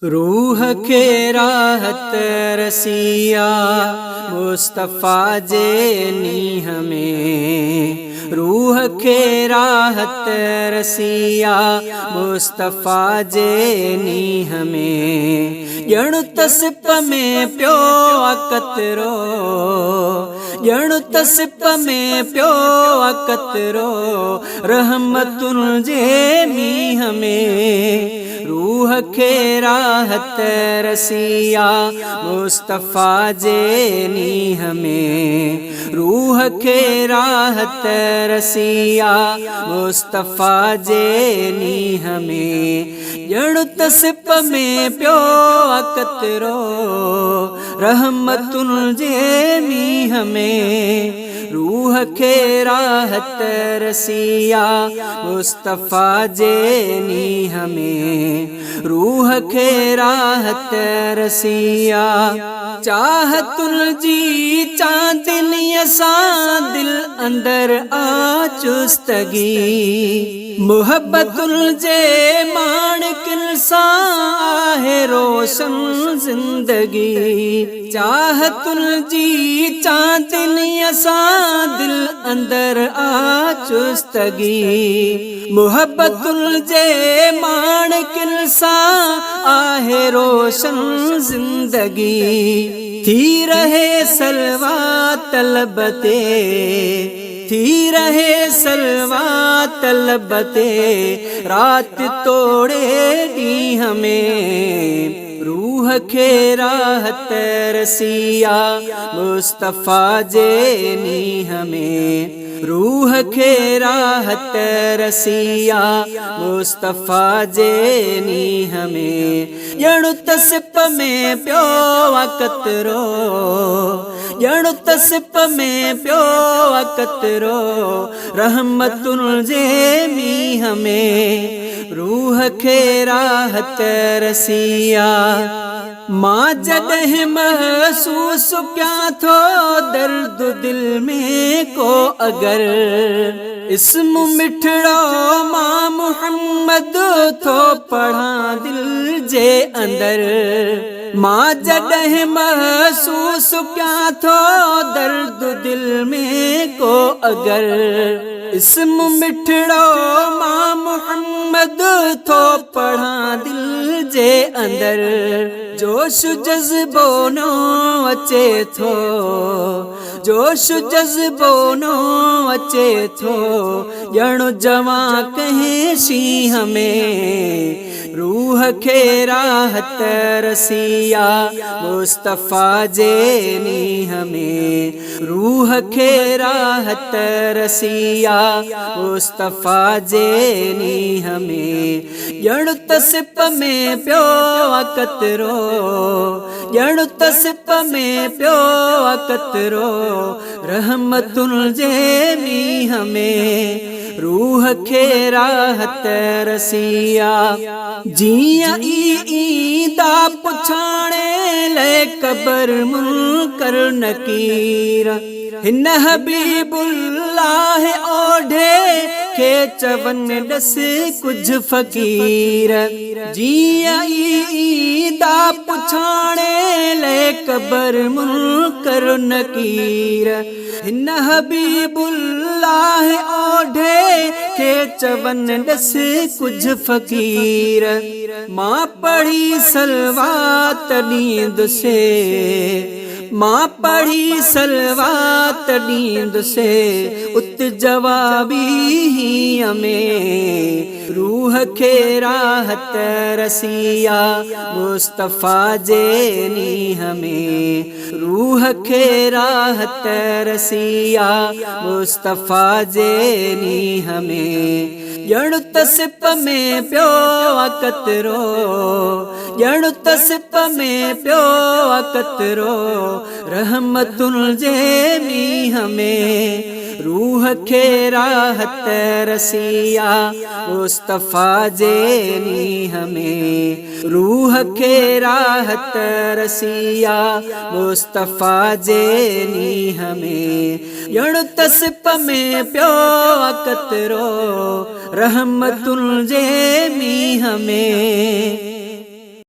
रूह के राहत रसिया मुस्तफ़ा जेनी हमें। रूह के राहत रसिया मुस्तफ़ा जेनी हमें। जणु तसिप में प्यो अकतरो, जणु तसिप में प्यो अकतरो, रहमतुल जेमी हमें। रूह के राहत रसिया मुस्तफ़ा जेनी हमें। रूह के राहत रसिया मुस्तफ़ा जेनी हमें। जणु तसिप में प्यो अकतरो, रहमतुल जेमी हमें। रूह के राहत रसिया मुस्तफ़ा जेनी हमें। रूह के राहत रसिया चाहतुल जी चांदनी सा दिल अंदर आ चुस्तगी। मुहब्बतुल जे माणकिन सा है रोशन जिंदगी। चाहतुल जी चांदनी सा दिल अंदर आ चुस्तगी। मुहब्बतुल जे माणकिन सा आहे रोशन जिंदगी। थी रहे सलवा तलबते, थी रहे सलवा तलबते, रात तोड़े दी हमें। रूह के राहत रसिया मुस्तफ़ा जेनी हमें। रूह के राहत रसिया मुस्तफ़ा जेनी हमें। जणु तसिप में प्यो अकतरो, जणु तसिप में प्यो अकतरो, रहमतुल जेमी हमें। रूह के राहत रसिया मां जॾहिं महसूस क्या थो दर्द दिल में को अगर। इस्म मिठड़ो मां मुहम्मद थो पढ़ा दिल जे अंदर। मां जॾहिं महसूस क्या थो दर्द दिल में को अगर। इस्म मिठड़ो मां मुहम्मद थो पढ़ा दिल जे अंदर। जोश जज्बो नो अचे थो, जोश जज्बो नो अचे थो, ॼणु जवां कंहिं शींहं में। रूह के राहत रसिया मुस्तफ़ा जेनी हमें। रूह के राहत रसिया मुस्तफ़ा जेनी हमें। जणु तसिप में प्यो अकतरो, जणु तसिप में प्यो अकतरो, रहमतुल जेमी हमें। रूह के राहत रसिया जियां ईंदा पुछाणे ले कबर मुनकर नकीर। हिन हबीबुल्लाह ओढ़े खे चवन ॾस कुझ फ़कीर। जियां ईंदा पुछाणे ले कबर मुनकर नकीर। हिन हबीबुल्लाह ओढ़े खे चवन ॾस कुझ फ़कीर। मां पढ़ी सलवात ॾींदुसे, मां पढ़ी सलवात ॾींदुसे, उत जवाबी हीअं में। रूह के राहत रसिया मुस्तफ़ा जेनी हमें। रूह के राहत रसिया मुस्तफ़ा जेनी हमें। जणु तसिप में प्यो अकतरो, जणु तसिप में प्यो अकतरो, रहमतुल जेमी हमें। रूह के राहत रसिया मुस्तफ़ा जेनी हमें। रूह के राहत रसिया मुस्तफ़ा जेनी हमें। जणु तसिप में प्यो अकतरो, रहमतुल जेमी हमें।